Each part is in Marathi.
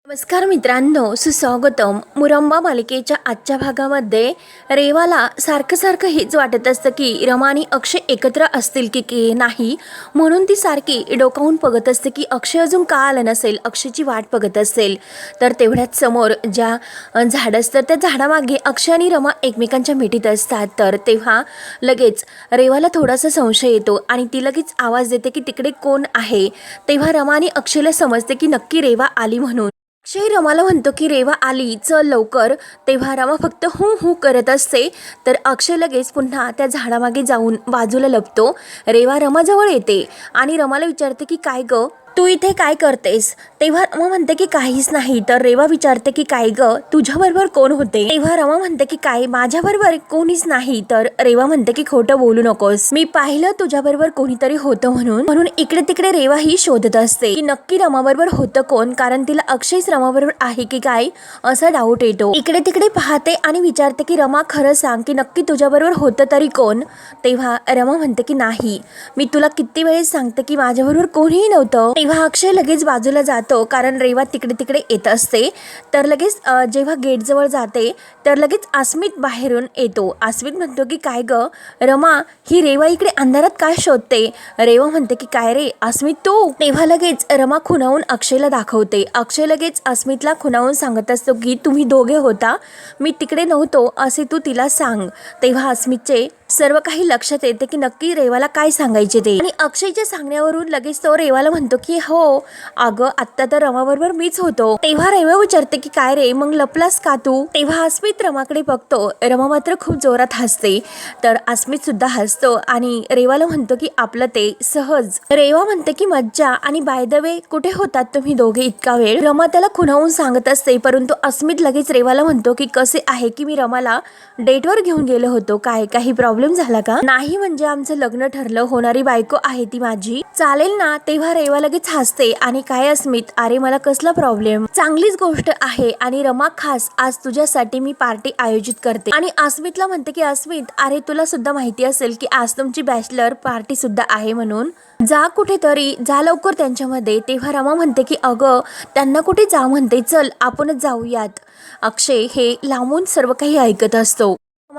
नमस्कार मित्रांनो, सुस्वागतम. मुरंबा मालिकेच्या आजच्या भागामध्ये रेवाला सारखं हेच वाटत असतं की रमा आणि अक्षय एकत्र असतील की नाही, म्हणून ती सारखी डोकावून बघत असते की अक्षय अजून का आला नसेल, अक्षयची वाट बघत असेल. तर तेवढ्याच समोर ज्या झाड असतं त्या झाडामागे अक्षय आणि रमा एकमेकांच्या मिठीत असतात. तर तेव्हा लगेच रेवाला थोडासा संशय येतो आणि ती लगेच आवाज देते की तिकडे कोण आहे. तेव्हा रमा आणि अक्षयला समजते की नक्की रेवा आली म्हणून. अक्षय रमाला म्हणतो की रेवा आली, चल लवकर. तेव्हा रमा फक्त हू हू करत असते. तर अक्षय लगेच पुन्हा त्या झाडामागे जाऊन बाजूला लपतो. रेवा रमाजवळ येते आणि रमाला विचारते की काय ग, तू इथे काय करतेस. तेव्हा रमा म्हणते की काहीच नाही. तर रेवा विचारते की काय ग, तुझ्याबरोबर कोण होते. तेव्हा रमा म्हणते की काय, माझ्याबरोबर कोणीच नाही. तर रेवा म्हणते की खोटं बोलू नकोस, मी पाहिलं तुझ्याबरोबर कोणीतरी होतं म्हणून इकडे तिकडे रेवा ही शोधत असते की नक्की रमाबरोबर होतं कोण, कारण तिला अक्षयच रमाबरोबर आहे की काय असा डाऊट येतो. इकडे तिकडे पाहते आणि विचारते की रमा खरं सांग की नक्की तुझ्याबरोबर होतं तरी कोण. तेव्हा रमा म्हणते की नाही, मी तुला किती वेळेस सांगते की माझ्याबरोबर कोणीही नव्हतं. तेव्हा अक्षय लगेच बाजूला जातो कारण रेवा तिकडे तिकडे येत असते. तर लगेच जेव्हा गेटजवळ जाते तर लगेच अस्मित बाहेरून येतो. अस्मित म्हणतो की काय ग रमा, ही रेवा इकडे अंधारात काय शोधते. रेवा म्हणते की काय रे अस्मित तू. तेव्हा लगेच रमा खुणावून अक्षयला दाखवते. अक्षय लगेच अस्मितला खुणावून सांगत असतो की तुम्ही दोघे होता, मी तिकडे नव्हतो असे तू तिला सांग. तेव्हा अस्मितचे सर्व काही लक्षात येते की नक्की रेवाला काय सांगायचे ते, आणि अक्षयच्या सांगण्यावरून लगेच तो रेवाला म्हणतो की हो अगं आत्ता तर रमाबरोबर मीच होतो. तेव्हा रेवा विचारते की काय रे मग लपलास का तू. तेव्हा अस्मित रमाकडे बघतो. रमा मात्र खूप जोरात हसते. तर अस्मित सुद्धा हसतो आणि रेवाला म्हणतो की आपलं ते सहज. रेवा म्हणते की मज्जा, आणि बाय द वे कुठे होतात तुम्ही दोघे इतका वेळ. रमा त्याला खुणावून सांगत असते, परंतु अस्मित लगेच रेवाला म्हणतो की कसे आहे की मी रमाला डेटवर घेऊन गेलो होतो, काय काही प्रॉब्लेम झाला का. नाही म्हणजे आमचं लग्न ठरलं, होणारी बायको आहे ती माझी, चालेल ना. तेव्हा रेवा लगेच हसते आणि काय अस्मित, अरे मला कसला प्रॉब्लेम, चांगलीच गोष्ट आहे. आणि रमा खास आज तुझ्यासाठी मी पार्टी आयोजित करते. आणि अस्मितला म्हणते की अस्मित अरे तुला सुद्धा माहिती असेल की आज तुमची बॅचलर पार्टी सुद्धा आहे म्हणून, जा कुठेतरी, जा लवकर त्यांच्यामध्ये. तेव्हा रमा म्हणते की अगं त्यांना कुठे जा म्हणते, चल आपणच जाऊयात. अक्षय हे लांबून सर्व काही ऐकत असतो.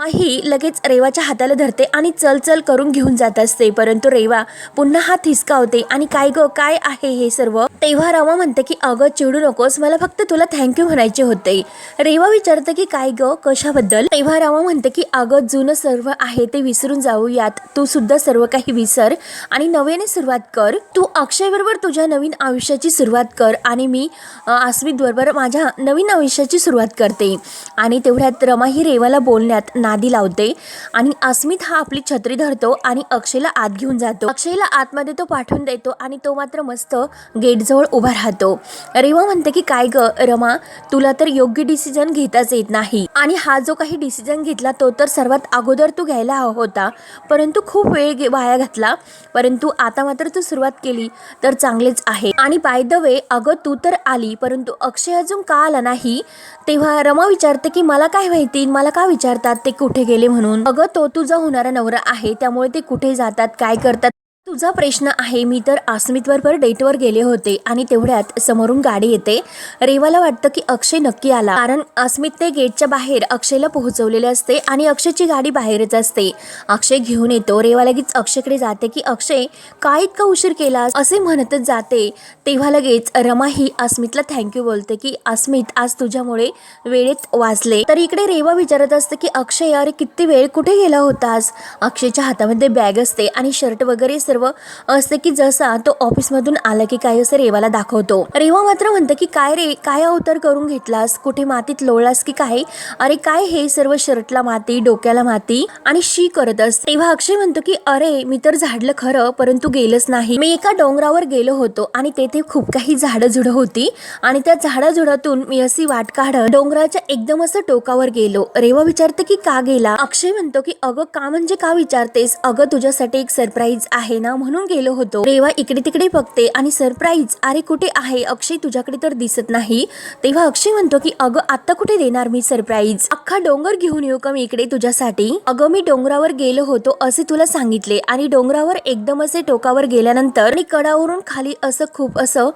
ही लगेच रेवाच्या हाताला धरते आणि चल चल करून घेऊन जात असते, परंतु रेवा पुन्हा हात हिसकावते आणि काय ग काय आहे हे सर्व. तेव्हा रमा म्हणते की अगं चिडू नकोस, मला फक्त तुला थँक्यू म्हणायचे होते. रेवा विचारते की काय ग कशाबद्दल. तेव्हा रमा म्हणते की अगं जुनं सर्व आहे ते विसरून जाऊयात, तू सुद्धा सर्व काही विसर आणि नव्याने सुरुवात कर. तू अक्षय बरोबर तुझ्या नवीन आयुष्याची सुरुवात कर आणि मी अस्मित बरोबर माझ्या नवीन आयुष्याची सुरुवात करते. आणि तेवढ्यात रमा ही रेवाला बोलण्यात नादी लावते आणि अस्मित हा आपली छत्री धरतो आणि अक्षयला आत घेऊन जातो. अक्षयला आतमध्ये तो पाठवून देतो आणि तो मात्र मस्त गेटजवळ उभा राहतो. रेवा म्हणते की काय ग रमा, तुला तर योग्य डिसिजन घेताच येत नाही, आणि हा जो काही डिसिजन घेतला तो तर सर्वात अगोदर तू घ्यायला हवा होता, परंतु खूप वेळ वाया घातला, परंतु आता मात्र तू सुरुवात केली तर चांगलेच आहे. आणि बाय द वे अगं तू तर आली, परंतु अक्षय अजून का आला नाही. तेव्हा रमा विचारते की मला काय माहिती, मला का विचारतात ते कुठे गेले म्हणून. अगं तो तुझा होणारा नवरा आहे, त्यामुळे ते कुठे जातात काय करतात तुझा प्रश्न आहे. मी तर अस्मित बरोबर डेटवर गेले होते. आणि तेवढ्यात समोरून गाडी येते. रेवाला वाटतं की अक्षय नक्की आला, कारण अस्मित ते गेटच्या बाहेर अक्षयला पोहोचवलेले असते आणि अक्षयची गाडी बाहेरच असते. अक्षय घेऊन येतो. रेवा लगेच अक्षयकडे जाते की अक्षय काय इतका उशीर केला असे म्हणतच जाते. तेव्हा लगेच रमा ही अस्मितला थँक्यू बोलते की अस्मित आज तुझ्यामुळे वेळेत वाचले. तर इकडे रेवा विचारत असते की अक्षय अरे किती वेळ कुठे गेला होतास. अक्षयच्या हातामध्ये बॅग असते आणि शर्ट वगैरे सर्व असते की जसा तो ऑफिसमधून आला की काय असं रेवाला दाखवतो. रेवा मात्र म्हणते की काय रे काय अवतार करून घेतलास, कुठे मातीत लोळलास की काय. अरे काय हे सर्व, शर्टला माती, डोक्याला माती आणि शी करत असते. तेव्हा अक्षय म्हणतो की अरे मी तर झाडलं खरं, परंतु गेलंच नाही. मी एका डोंगरावर गेलो होतो आणि तेथे खूप काही झाडं झुडं होती आणि त्या झाडाझुडातून मी अशी वाट काढत डोंगराच्या एकदम असं टोकावर गेलो. रेवा विचारते की का गेला. अक्षय म्हणतो की अगं का म्हणजे का विचारतेस, अगं तुझ्यासाठी एक सरप्राईज आहे ना म्हणून गेलो होतो. रेवा इकडे तिकडे बघते आणि सरप्राईज, अरे कुठे आहे अक्षय, तुझ्याकडे तर दिसत नाही. तेव्हा अक्षय म्हणतो की अगं आता कुठे देणार मी सरप्राईज, अख्खा डोंगर घेऊन येऊ का मी इकडे तुझ्यासाठी. अगं मी डोंगरावर गेलो होतो असे तुला सांगितले, आणि डोंगरावर एकदम असे टोकावर गेल्यानंतर आणि कडावरून खाली असं खूप असं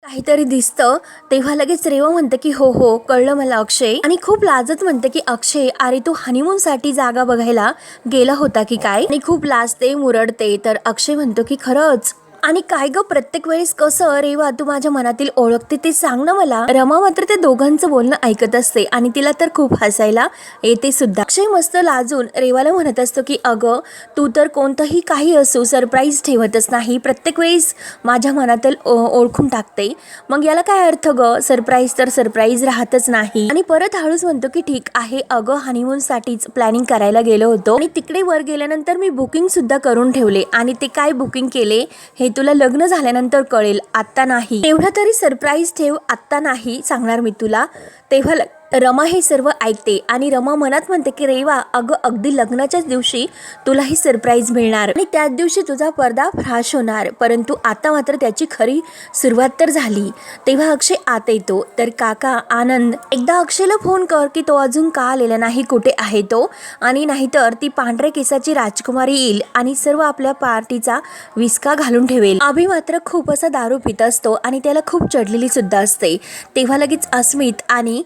काहीतरी दिसतं तेव्हा लगेच रेवा म्हणते की हो हो कळलं मला अक्षय, आणि खूप लाजत म्हणते की अक्षय अरे तू हनीमून साठी जागा बघायला गेला होता की काय, आणि खूप लाजते मुरडते. तर अक्षय म्हणतो की खरंच, आणि काय ग प्रत्येक वेळेस कसं रेवा तू माझ्या मनातील ओळखते ते सांग ना मला. रमा मात्र ते दोघांचं बोलणं ऐकत असते आणि तिला तर खूप हसायला येते सुद्धा. अक्षय मस्त लाजून रेवाला म्हणत असतो की अगं तू तर कोणतंही काही असो सरप्राईज ठेवतच नाही, प्रत्येक वेळेस माझ्या मनातील ओळखून टाकते. मग याला काय अर्थ ग, सरप्राईज तर सरप्राईज राहतच नाही. आणि परत हळूच म्हणतो की ठीक आहे अगं हनीमून साठीच प्लॅनिंग करायला गेलो होतो, आणि तिकडे वर गेल्यानंतर मी बुकिंग सुद्धा करून ठेवले, आणि ते काय बुकिंग केले हे तुला लग्न झाल्यानंतर कळेल, आत्ता नाही. तेवढा तरी सरप्राईज ठेव, आत्ता नाही सांगणार मी तुला. तेव्हा रमा हे सर्व ऐकते आणि रमा मनात म्हणते की रेवा अगं अगदी लग्नाच्याच दिवशी तुला ही सरप्राईज मिळणार आणि त्याच दिवशी तुझा पडदा फ्राश होणार, परंतु आता मात्र त्याची खरी सुरुवात तर झाली. तेव्हा अक्षय आत येतो. तर काका आनंद एकदा अक्षयला फोन कर की तो अजून का आलेला नाही, कुठे आहे तो, आणि नाहीतर ती पांढऱ्या केसाची राजकुमारी येईल आणि सर्व आपल्या पार्टीचा विस्का घालून ठेवेल. अभि मात्र खूप असा दारू पित असतो आणि त्याला खूप चढलेली सुद्धा असते. तेव्हा लगेच अस्मित आणि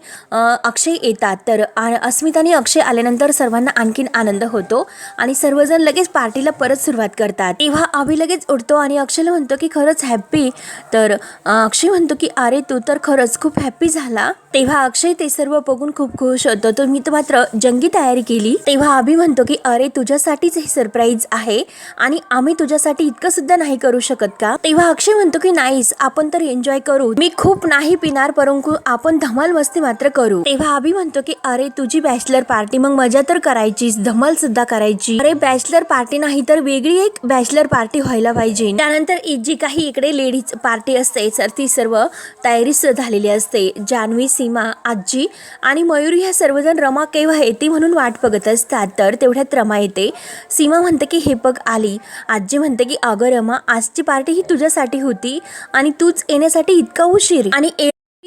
अक्षय येतात. तर अस्मित आणि अक्षय आल्यानंतर सर्वांना आणखीन आनंद होतो आणि सर्वजण लगेच पार्टीला परत सुरुवात करतात. तेव्हा अभि लगेच उठतो आणि अक्षयला म्हणतो की खरंच हॅप्पी. तर अक्षय म्हणतो की अरे तू तर खरंच खूप हॅप्पी झाला. तेव्हा अक्षय ते सर्व बघून खूप खुश होतो. तर मी तर मात्र जंगी तयारी केली. तेव्हा अभि म्हणतो की अरे तुझ्यासाठीच हे सरप्राईज आहे आणि आम्ही तुझ्यासाठी इतकं सुद्धा नाही करू शकत का. तेव्हा अक्षय म्हणतो की नाहीच, आपण तर एन्जॉय करू, मी खूप नाही पिणार परंतु आपण धमाल मस्ती मात्र करू. तेव्हा अभि म्हणतो की अरे तुझी बॅचलर पार्टी, मग मजा तर करायचीच, धमाल सुद्धा करायची. अरे बॅचलर पार्टी नाही तर वेगळी एक बॅचलर पार्टी व्हायला पाहिजे. त्यानंतर जी काही इकडे लेडीज पार्टी असते तर ती सर्व तयारी झालेली असते. जान्हवी, सीमा, आजी आणि मयुरी ह्या सर्वजण रमा केव्हा येते म्हणून वाट बघत असतात. तर तेवढ्यात रमा येते. सीमा म्हणते की हे बघ आली. आजी म्हणते की अगं रमा आजची पार्टी ही तुझ्यासाठी होती आणि तूच येण्यासाठी इतका उशीर, आणि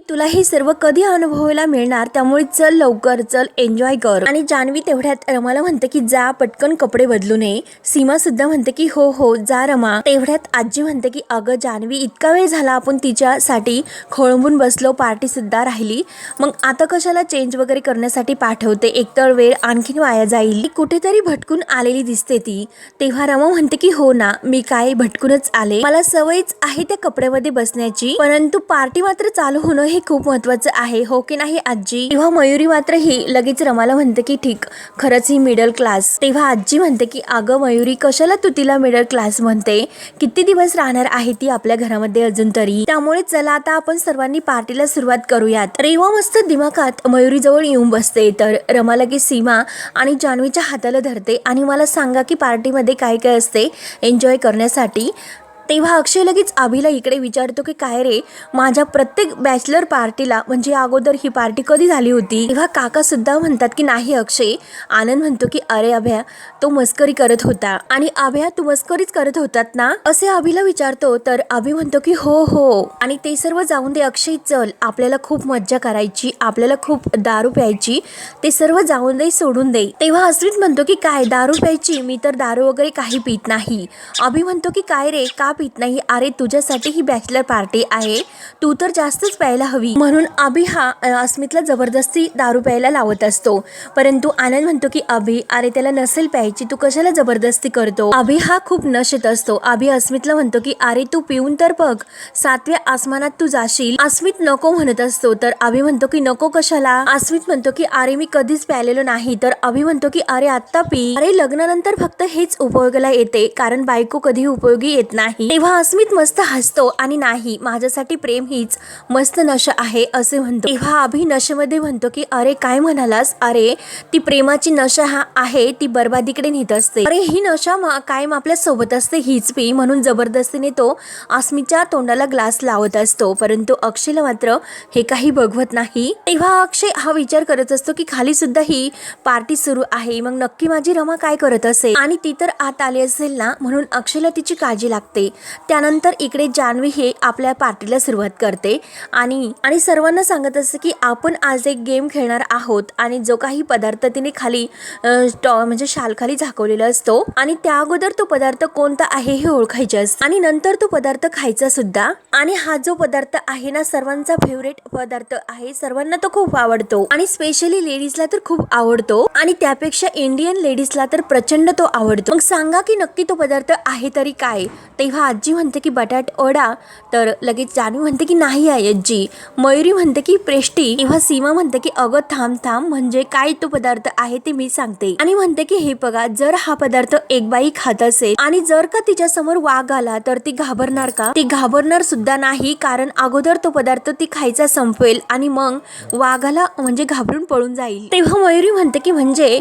तुला हे सर्व कधी अनुभवायला मिळणार, त्यामुळे चल लवकर, चल एन्जॉय कर. आणि जान्हवी तेवढ्यात रमाला म्हणते की जा पटकन कपडे बदलू नये. सीमा सुद्धा म्हणते की हो हो जा रमा. तेवढ्यात आजी म्हणते की अगं जान्हवी इतका वेळ झाला आपण तिच्यासाठी खोळंबून बसलो, पार्टी सुद्धा राहिली, मग आता कशाला चेंज वगैरे करण्यासाठी पाठवते, एकतर वेळ आणखीन वाया जाईल. कुठेतरी भटकून आलेली दिसते ती. तेव्हा रमा म्हणते की हो ना मी काय भटकूनच आले, मला सवयच आहे त्या कपड्यामध्ये बसण्याची, परंतु पार्टी मात्र चालू होणं हे खूप महत्वाचं आहे, हो की नाही आजी. तेव्हा मयुरी मात्र ही लगेच रमाला म्हणते की ठीक खरंच ही मिडल क्लास. तेव्हा आजी म्हणते की अगं मयुरी कशाला तू तिला मिडल क्लास म्हणते, किती दिवस राहणार आहे ती आपल्या घरामध्ये अजून तरी, त्यामुळे चला आता आपण सर्वांनी पार्टीला सुरुवात करूयात. रेवा मस्त दिमाखात मयुरी जवळ येऊन बसते. तर रमा लगेच सीमा आणि जान्हवीच्या हाताला धरते आणि मला सांगा की पार्टीमध्ये काय काय असते एन्जॉय करण्यासाठी. तेव्हा अक्षय लगेच अभिला इकडे विचारतो की काय रे माझ्या प्रत्येक बॅचलर पार्टीला म्हणजे अगोदर ही पार्टी कधी झाली होती. तेव्हा काका सुद्धा म्हणतात की नाही अक्षय. आनंद म्हणतो की अरे अभ्या तो मस्करी करत होता, आणि अभ्या तू मस्करीच करत होतात ना असे अभिला विचारतो. तर अभि म्हणतो की हो हो, आणि ते सर्व जाऊन दे अक्षय, चल आपल्याला खूप मज्जा करायची, आपल्याला खूप दारू प्यायची, ते सर्व जाऊन दे सोडून दे. तेव्हा अस्मित म्हणतो की काय दारू प्यायची, मी तर दारू वगैरे काही पित नाही. अभि म्हणतो की काय रे का पित नाही, अरे तुझ्यासाठी ही बॅचलर पार्टी आहे, तू तर जास्तच प्यायला हवी. म्हणून अभि हा अस्मितला जबरदस्ती दारू प्यायला लावत असतो. परंतु आनंद म्हणतो की अभि अरे त्याला नसेल प्यायची, तू कशाला जबरदस्ती करतो. अभि हा खूप नशेत असतो. अभि अस्मितला म्हणतो की अरे तू पिऊन तर बघ, 7व्या आसमानात तू जाशील. अस्मित नको म्हणत असतो. तर अभि म्हणतो की नको कशाला. अस्मित म्हणतो की अरे मी कधीच प्यायलेलो नाही. तर अभि म्हणतो की अरे आत्ता पी, अरे लग्नानंतर फक्त हेच उपयोगाला येते, कारण बायको कधी उपयोगी येत नाही. तेव्हा अस्मित मस्त हसतो आणि नाही माझ्यासाठी प्रेम हीच मस्त नशा आहे असे म्हणतो. तेव्हा अभि नशेमध्ये म्हणतो की अरे काय म्हणालास, अरे ती प्रेमाची नशा हा आहे ती बर्बादीकडे नेत असते, अरे ही नशा कायम आपल्या सोबत असते, हीच पी. म्हणून जबरदस्तीने तो अस्मितच्या तोंडाला ग्लास लावत असतो. परंतु अक्षयला मात्र हे काही बघवत नाही. तेव्हा अक्षय हा विचार करत असतो की खाली सुद्धा ही पार्टी सुरू आहे, मग नक्की माझी रमा काय करत असेल, आणि ती तर आत आली असेल ना, म्हणून अक्षयला तिची काळजी लागते. त्यानंतर इकडे जान्हवी हे आपल्या पार्टीला सुरुवात करते आणि सर्वांना सांगत असते की आपण आज एक गेम खेळणार आहोत आणि जो काही पदार्थ तिने खाली म्हणजे शालखाली झाकवलेला असतो आणि त्या अगोदर तो पदार्थ कोणता आहे हे ओळखायचे असते आणि नंतर तो पदार्थ खायचा सुद्धा. आणि हा जो पदार्थ आहे ना सर्वांचा फेवरेट पदार्थ आहे, सर्वांना तो खूप आवडतो आणि स्पेशली लेडीजला तर खूप आवडतो आणि त्यापेक्षा इंडियन लेडीजला तर प्रचंड तो आवडतो. मग सांगा की नक्की तो पदार्थ आहे तरी काय. तेव्हा आजी म्हणते की बटाट वडा, तर लगेच जान्हवी म्हणते की नाही आहे आजी. मयुरी म्हणते की प्रेस्टी. तेव्हा सीमा म्हणते की अगं थांब थांब, म्हणजे काय तो पदार्थ आहे ते मी सांगते. आणि म्हणते की हे बघा, जर हा पदार्थ एक बाई खात असेल आणि जर का तिच्या समोर वाघ आला तर ती घाबरणार का? ती घाबरणार सुद्धा नाही, कारण अगोदर तो पदार्थ ती खायचा संपवेल आणि मग वाघाला म्हणजे घाबरून पळून जाईल. तेव्हा मयुरी म्हणते की म्हणजे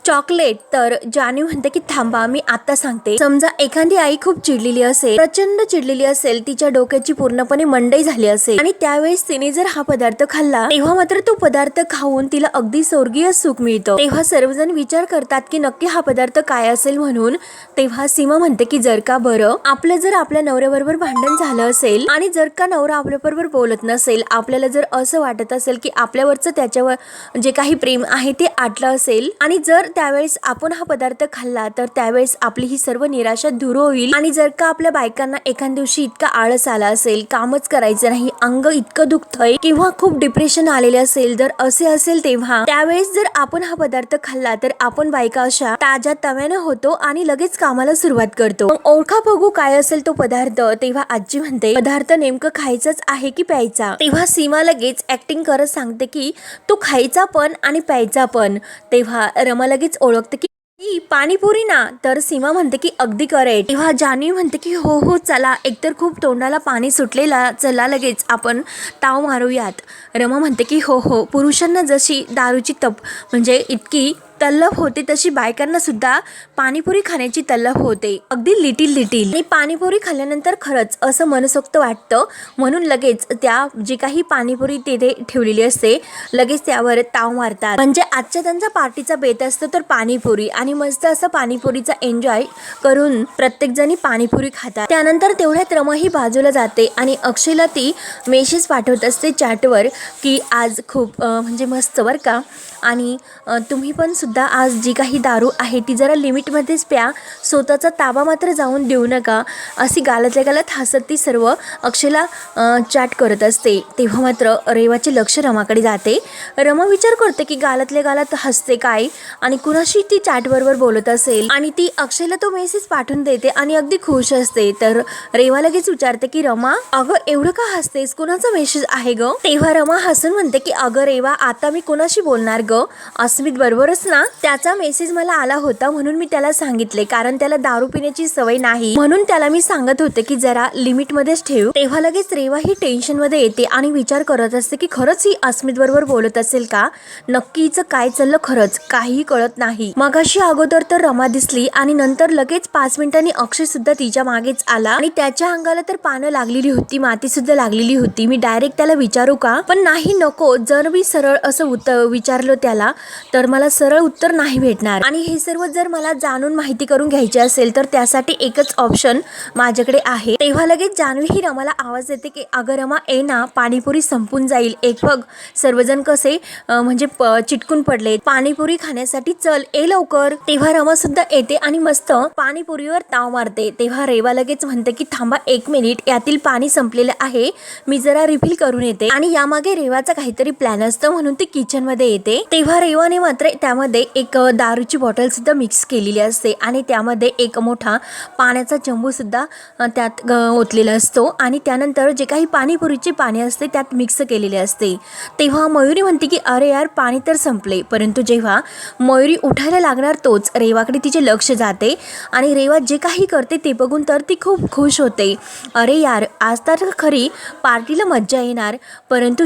चॉकलेट. तर जान्हवी म्हणते की थांबा मी आता सांगते. समजा एखादी आई खूप चिडलेली असेल, प्रचंड चिडलेली असेल, तिच्या डोक्याची पूर्णपणे मंडई झाली असेल आणि त्यावेळेस तिने जर हा पदार्थ खाल्ला, तेव्हा मात्र तो पदार्थ खाऊन तिला अगदी स्वर्गीय सुख मिळतं. तेव्हा सर्वजण विचार करतात की नक्की हा पदार्थ काय असेल म्हणून. तेव्हा सीमा म्हणते की जर का बरं आपलं जर आपल्या नवऱ्याबरोबर भांडण झालं असेल आणि जर का नवरा आपल्याबरोबर बोलत नसेल, आपल्याला जर असं वाटत असेल की आपल्यावरचं त्याच्यावर जे काही प्रेम आहे ते आटलं असेल आणि जर त्यावेळेस आपण हा पदार्थ खाल्ला तर त्यावेळेस आपली ही सर्व निराशा दूर होईल. आणि जर का आपल्या बायकांना एखाद दिवशी इतका आळस आला असेल, कामच करायचं नाही, अंग इतकं दुखतंय किंवा खूप डिप्रेशन आलेले असेल, जर असे असेल तेव्हा त्यावेळेस जर आपण हा पदार्थ खाल्ला तर आपण बायका अशा ताज्या तव्यानं होतो आणि लगेच कामाला सुरुवात करतो. ओळखा बघू काय असेल तो पदार्थ. तेव्हा आजी म्हणते पदार्थ नेमकं खायचाच आहे की प्यायचा. तेव्हा सीमा लगेच ऍक्टिंग करत सांगते की तो खायचा पण आणि प्यायचा पण. तेव्हा रमा लगेच ओळखते की पाणीपुरी ना. तर सीमा म्हणते की अगदी करेक्ट. तेव्हा जान्हवी म्हणते की हो हो चला, एकतर खूप तोंडाला पाणी सुटलेला, चला लगेच आपण ताव मारूयात. रमा म्हणते की हो हो, पुरुषांना जशी दारूची म्हणजे इतकी तल्लफ होते तशी बायकांना सुद्धा पाणीपुरी खाण्याची तल्लफ होते, अगदी लिटिल. आणि पाणीपुरी खाल्ल्यानंतर खरंच असं मनसोक्त वाटतं, म्हणून लगेच त्या जी काही पाणीपुरी तिथे ठेवलेली असते लगेच त्यावर ताव मारतात. म्हणजे आजच्या त्यांचा पार्टीचा बेत असतो तर पाणीपुरी, आणि मस्त असं पाणीपुरीचा एन्जॉय करून प्रत्येक जणी पाणीपुरी खातात. त्यानंतर तेवढ्यात रमा ही बाजूला जाते आणि अक्षयला ती मेसेज पाठवत असते चॅटवर की आज खूप म्हणजे मस्त बरं का, आणि तुम्ही पण सुद्धा आज जी काही दारू आहे ती जरा लिमिटमध्येच प्या, स्वतःचा ताबा मात्र जाऊन देऊ नका, अशी गालातल्या गालात हसत ती सर्व अक्षयला चॅट करत असते. तेव्हा मात्र रेवाचे लक्ष रमाकडे जाते. रमा विचार करते की गालातल्या गालात हसते काय आणि कुणाशी ती चॅटबरोबर बोलत असेल, आणि ती अक्षयला तो मेसेज पाठवून देते आणि अगदी खुश असते. तर रेवा लगेच विचारते की रमा अगं एवढं का हसतेस, कुणाचा मेसेज आहे ग? तेव्हा रमा हसून म्हणते की अगं रेवा, आता मी कुणाशी बोलणार ग, अस्मित बरोबरच ना, त्याचा मेसेज मला आला होता म्हणून मी त्याला सांगितले, कारण त्याला दारू पिण्याची सवय नाही, म्हणून त्याला मी सांगत होते की जरा लिमिट मध्येच ठेव. तेव्हा लगेच रेवा ही टेन्शन मध्ये येते आणि विचार करत असते की खरंच ही अस्मित बरोबर बोलत असेल का, नक्कीच काय चाललं खरंच काही कळत नाही. मगाशी अगोदर तर रमा दिसली आणि नंतर लगेच 5 मिनिटांनी अक्षय सुद्धा तिच्या मागेच आला आणि त्याच्या अंगाला तर पानं लागलेली होती, माती सुद्धा लागलेली होती. मी डायरेक्ट त्याला विचारू का, पण नाही नको, जर मी सरळ असं विचारलं त्याला तर मला सरळ उत्तर नाही भेटणार, आणि हे सर्व जर मला जाणून माहिती करून घ्यायची असेल तर त्यासाठी एकच ऑप्शन माझ्याकडे आहे. तेव्हा लगेच जान्हवी ही रमाला आवाज देते की अगं रमा ए ना, पाणीपुरी संपून जाईल, एक बघ सर्वजण कसे म्हणजे चिटकून पडले, पाणीपुरी खाण्यासाठी चल ए लवकर. तेव्हा रमा सुद्धा येते आणि मस्त पाणीपुरीवर ताव मारते. तेव्हा रेवा लगेच म्हणते की थांबा 1 मिनिट, यातील पाणी संपलेलं आहे, मी जरा रिफिल करून येते. आणि यामागे रेवाचा काहीतरी प्लॅन असतं म्हणून ती किचन मध्ये येते. तेव्हा रेवाने मात्र त्यामध्ये एक दारूची बॉटल सुद्धा मिक्स केलेली असते आणि त्यामध्ये एक मोठा पाण्याचा चंबू सुद्धा त्यात ओतलेला असतो आणि त्यानंतर जे काही पाणीपुरीचे पाणी असते त्यात मिक्स केलेले असते. तेव्हा मयुरी म्हणते की अरे यार पाणी तर संपले, परंतु जेव्हा मयुरी उठायला लागणार तोच रेवाकडे तिचे लक्ष जाते आणि रेवा जे काही करते ते बघून तर ती खूप खुश होते. अरे यार आज तर खरी पार्टीला मज्जा येणार, परंतु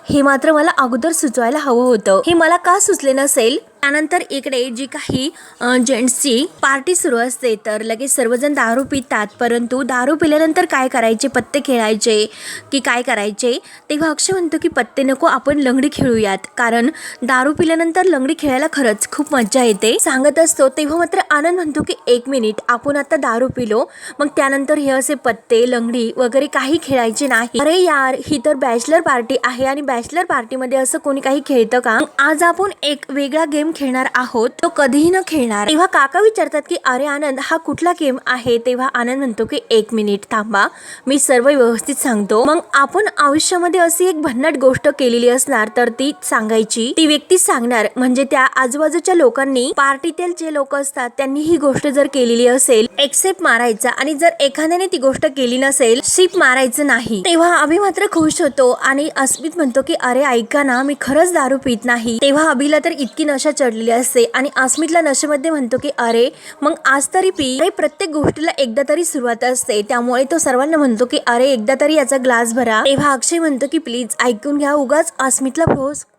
हे मात्र मला अगोदर सुचवायला हवं होतं, हे मला का सुचले नसेल. त्यानंतर इकडे जी काही जेंट्सची पार्टी सुरू असते तर लगेच सर्वजण दारू पितात, परंतु दारू पिल्यानंतर काय करायचे, पत्ते खेळायचे की काय करायचे. तेव्हा अक्षय म्हणतो की पत्ते नको, आपण लंगडी खेळूयात, कारण दारू पिल्यानंतर लंगडी खेळायला खरंच खूप मजा येते सांगत असतो. तेव्हा मात्र आनंद म्हणतो की 1 मिनिट, आपण आता दारू पिलो मग त्यानंतर हे असे पत्ते लंगडी वगैरे काही खेळायचे नाही. अरे यार, ही तर बॅचलर पार्टी आहे आणि बॅचलर पार्टीमध्ये असं कोणी काही खेळतं का. आज आपण एक वेगळा गेम खेळणार आहोत, तो कधीही न खेळणार. तेव्हा काका विचारतात की अरे आनंद, हा कुठला गेम आहे. तेव्हा आनंद म्हणतो की 1 मिनिट थांबा, मी सर्व व्यवस्थित सांगतो. मग आपण आयुष्यामध्ये अशी एक भन्नाट गोष्ट केलेली असणार तर ती सांगायची, ती व्यक्ती सांगणार, म्हणजे त्या आजूबाजूच्या लोकांनी, पार्टीतील जे लोक असतात त्यांनी ही गोष्ट जर केलेली असेल एक्सेप्ट मारायचा, आणि जर एखाद्याने ती गोष्ट केली नसेल शिप मारायचं नाही. तेव्हा अभि मात्र खुश होतो आणि अस्मित म्हणतो की अरे ऐका ना, मी खरंच दारू पित नाही. तेव्हा अभिला तर इतकी नशा चढलेली असते आणि अस्मितला नशेमध्ये म्हणतो की अरे मग आज तरी पी. अरे प्रत्येक गोष्टीला एकदा तरी सुरुवात असते, त्यामुळे तो सर्वांना म्हणतो की अरे एकदा तरी याचा ग्लास भरा. तेव्हा अक्षय म्हणतो की प्लीज ऐकून घ्या, उगाच अस्मितला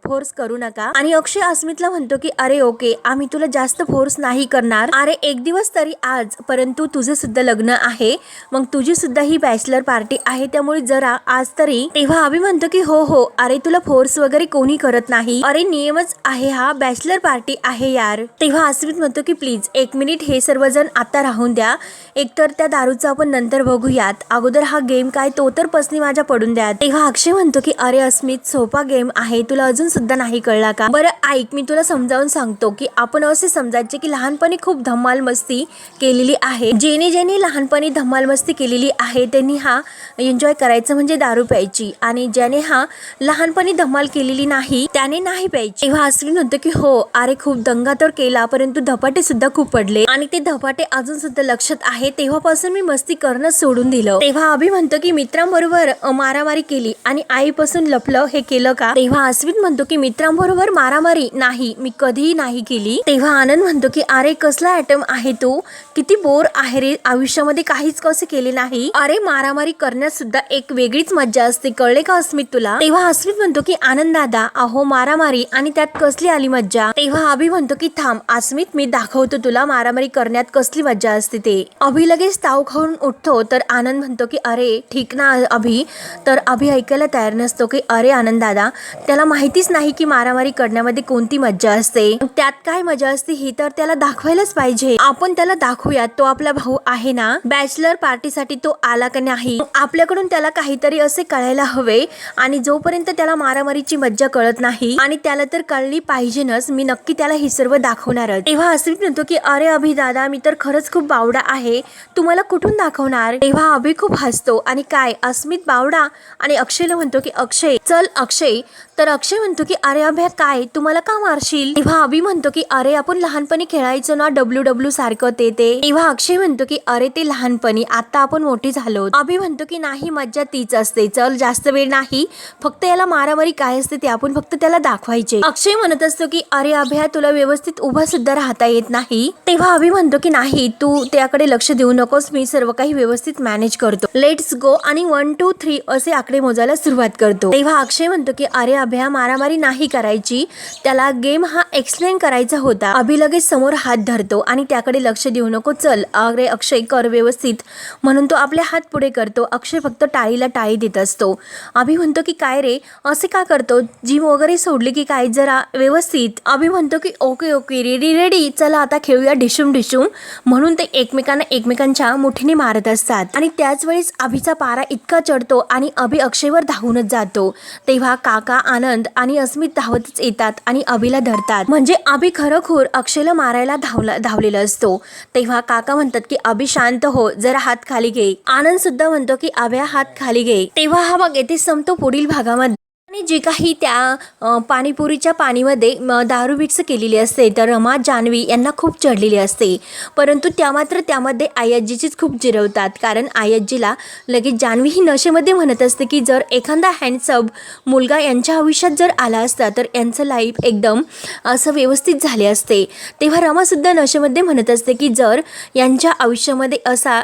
फोर्स करू नका. आणि अक्षय अस्मितला म्हणतो की अरे ओके, आम्ही तुला जास्त फोर्स नाही करणार. अरे एक दिवस तरी आज, परंतु तुझं सुद्धा लग्न आहे, मग तुझी सुद्धा ही बॅचलर पार्टी आहे, त्यामुळे जरा आज तरी. तेव्हा अभि म्हणतो की हो हो, अरे तुला फोर्स वगैरे कोणी करत नाही, अरे नियमच आहे, हा बॅचलर पार्टी आहे यार. तेव्हा अस्मित म्हणतो की प्लीज 1 मिनिट, हे सर्वजण आता राहून द्या, एकतर त्या दारूचं आपण नंतर बघूयात, अगोदर हा गेम काय तो तर पसनी माझ्या पडून द्या. तेव्हा अक्षय म्हणतो की अरे अस्मित, सोपा गेम आहे, तुला अजून सुद्धा नाही कळला का. बरं ऐक, मी तुला समजावून सांगतो की आपण असे समजायचे की लहानपणी खूप धमाल मस्ती केलेली आहे, ज्याने लहानपणी धमाल मस्ती केलेली आहे त्यांनी हा एन्जॉय करायचं, म्हणजे दारू प्यायची, आणि ज्याने हा लहानपणी धमाल केलेली नाही त्याने नाही प्यायची. तेव्हा अस्मित म्हणतो की हो, अरे खूप दंगा तर केला, परंतु धपाटे सुद्धा खूप पडले आणि ते धपाटे अजून सुद्धा लक्षात आहे, तेव्हापासून मी मस्ती करणं सोडून दिलं. तेव्हा अभि म्हणतो की मित्रांबरोबर मारामारी केली आणि आईपासून लपलं, हे केलं का. तेव्हा अस्मित म्हणतो की मित्रांबरोबर मारामारी नाही, मी कधीही नाही केली. तेव्हा आनंद म्हणतो की अरे कसला ॲटम आहे तू, किती बोर आहे रे, आयुष्यामध्ये काहीच कसे केले नाही. अरे मारामारी करण्यात सुद्धा एक वेगळीच मज्जा असते, कळले का अस्मित तुला. तेव्हा अस्मित म्हणतो की आनंद दादा, अहो मारामारी आणि त्यात कसली आली मज्जा. तेव्हा अभि म्हणतो की थांब अस्मित, मी दाखवतो तुला मारामारी करण्यात कसली मज्जा असते ते. अभि लगेच ताव खाऊन उठतो तर आनंद म्हणतो की अरे ठीक ना अभि. तर अभि ऐकायला तयार नसतो की अरे आनंद दादा, त्याला माहितीच नाही की मारामारी करण्यामध्ये कोणती मज्जा असते, त्यात काय मजा असते ही तर त्याला दाखवायलाच पाहिजे. आपण त्याला दाखवूयात, तो आपला भाऊ आहे ना, बॅचलर पार्टीसाठी तो आला का नाही, आपल्याकडून त्याला काहीतरी असे कळायला हवे, आणि जोपर्यंत त्याला मारामारीची मज्जा कळत नाही, आणि त्याला तर कळली पाहिजेनच, मी नक्की त्याला हे सर्व दाखवणारच. तेव्हा अस्मित म्हणतो की अरे अभि दादा, मी तर खरंच खूप बावडा आहे, तुम्हाला कुठून दाखवणार. तेव्हा अभि खूप हसतो आणि काय अस्मित बावडा, आणि अक्षयला म्हणतो की अक्षय चल अक्षय. तर अक्षय म्हणतो की अरे अभ्या काय, तुम्हाला का मारशील. तेव्हा अभि म्हणतो की अरे आपण लहानपणी खेळायचो ना WW सारखं ते. तेव्हा अक्षय म्हणतो की अरे ते लहानपणी, आता आपण मोठी झालो. अभि म्हणतो की नाही, मज्जा तीच असते, चल जास्त वेळ नाही, फक्त याला मारामारी काय असते ते आपण फक्त त्याला दाखवायचे. अक्षय म्हणत असतो की अरे अभ्या, तुला व्यवस्थित उभा सुद्धा राहता येत नाही. तेव्हा अभि म्हणतो की नाही, तू त्याकडे लक्ष देऊ नकोस, मी सर्व काही व्यवस्थित मॅनेज करतो, लेट्स गो, आणि 1 2 3 असे आकडे मोजायला सुरुवात करतो. तेव्हा अक्षय म्हणतो की अरे अभ्या, मारामारी नाही करायची, त्याला गेम हा एक्सप्लेन करायचा होता. अभि लगेच समोर हात धरतो आणि त्याकडे लक्ष देऊ नको, चल अरे अक्षय कर व्यवस्थित, म्हणून तो आपले हात पुढे करतो. अक्षय फक्त टाळीला टाळी देत असतो. अभि म्हणतो की काय रे, असे का करतो, जिम वगैरे सोडली की काय, जरा व्यवस्थित. अभि म्हणतो की ओके ओके, रेडी रेडी, चला आता खेळूया डिशुम डिशुम, म्हणून ते एकमेकांच्या मुठीने मारत असतात. आणि त्याच वेळेस अभिचा पारा इतका चढतो आणि अभि अक्षयवर धावूनच जातो. तेव्हा काका आनंद आणि अस्मित धावतच येतात आणि अभिला धरतात, म्हणजे अभि खरोखर अक्षयला मारायला धावलेला असतो. तेव्हा काका म्हणतात की अभि शांत हो, जरा हात खाली घे. आनंद सुद्धा म्हणतो की अभ्या हात खाली घे. तेव्हा हा भाग येथे संपतो. पुढील भागामध्ये आणि जे काही त्या पाणीपुरीच्या पाणीमध्ये दारू मिक्स केलेली असते तर रमा जान्हवी यांना खूप चढलेली असते, परंतु त्या मात्र त्यामध्ये आयाजीचीच खूप जिरवतात, कारण आयाजीला लगेच जान्हवी ही नशेमध्ये म्हणत असते की जर एखादा हँडसम मुलगा यांच्या आयुष्यात जर आला असता तर यांचं लाईफ एकदम असं व्यवस्थित झाले असते. तेव्हा रमासुद्धा नशेमध्ये म्हणत असते की जर यांच्या आयुष्यामध्ये असा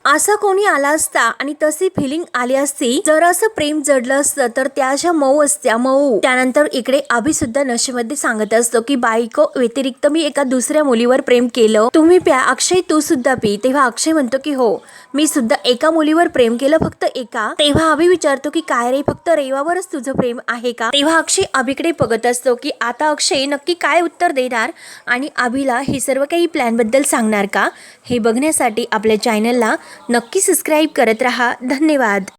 असा कोणी आला असता आणि तशी फिलिंग आली असती, जर असं प्रेम जडलं असतं तर त्याच्या मऊ असत्या मऊ. त्यानंतर इकडे अभि सुद्धा नशेमध्ये सांगत असतो की बायको व्यतिरिक्त मी एका दुसऱ्या मुलीवर प्रेम केलं, तुम्ही प्या अक्षय, तू सुद्धा पी. तेव्हा अक्षय म्हणतो की हो, मी सुद्धा एका मुलीवर प्रेम केलं, फक्त एका. तेव्हा अभि विचारतो की काय रे, फक्त रेवावरच तुझं प्रेम आहे का? तेव्हा अक्षय अभिकडे बघत असतो की आता अक्षय नक्की काय उत्तर देणार आणि अभिला हे सर्व काही प्लॅन बद्दल सांगणार का, हे बघण्यासाठी आपल्या चॅनलला नक्की सबस्क्राईब करत राहा. धन्यवाद.